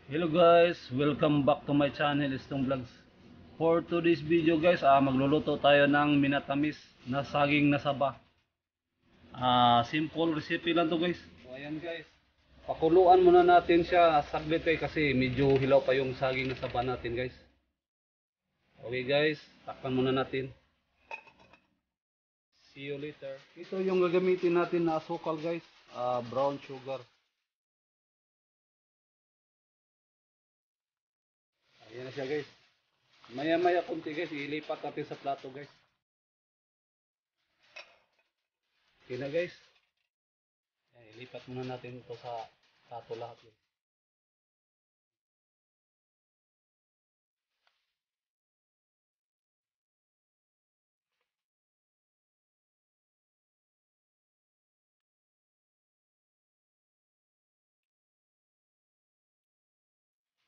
Hello guys, welcome back to my channel, Stong Vlogs. For today's video guys, magluluto tayo ng minatamis na saging na saba. Simple recipe lang to guys. So, ayan guys, pakuluan muna natin siya saglit kasi medyo hilaw pa yung saging na saba natin guys. Okay guys, takpan muna natin. See you later. Ito yung gagamitin natin na asukal guys, brown sugar. Ayan na siya guys. Maya kunti guys, ilipat natin sa plato guys. Okay na guys. Ayan, ilipat muna natin ito sa plato lahat guys.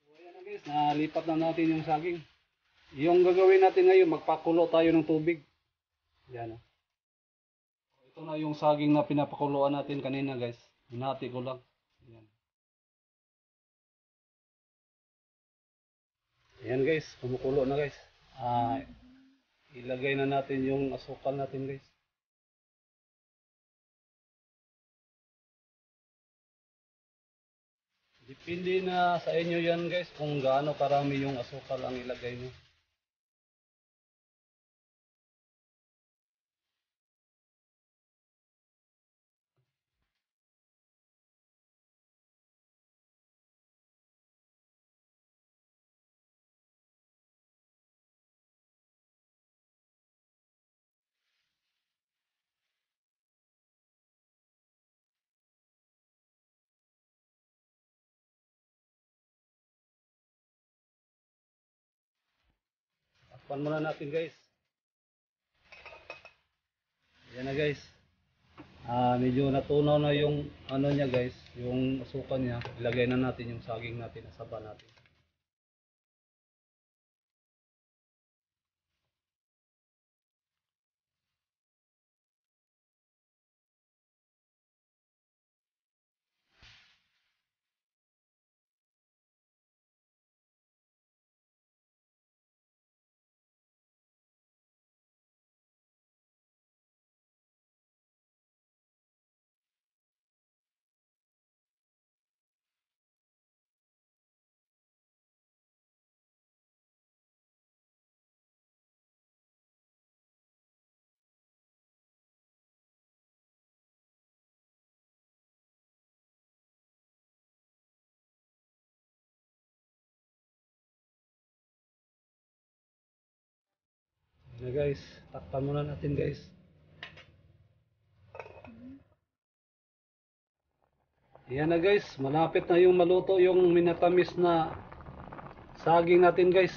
So ayan na guys, nalipat na natin yung saging. Yung gagawin natin ngayon, magpakulo tayo ng tubig. Yan. Ito na yung saging na pinapakuluan natin kanina guys. Hinati ko lang. Yan. Ayan guys, kumukulo na guys. Ilagay na natin yung asukal natin guys. Depende na sa inyo yan guys kung gaano karami yung asukal ang ilagay nyo. Takpan muna natin guys. Yan na guys. Medyo natunaw na yung ano niya guys, yung asukal niya. Ilagay na natin yung saging natin, asaba natin. Yan na guys, takpan muna natin guys. Yan na guys, malapit na yung maluto yung minatamis na saging natin guys.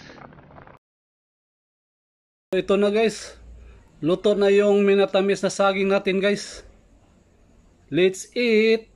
Ito na guys, luto na yung minatamis na saging natin guys. Let's eat!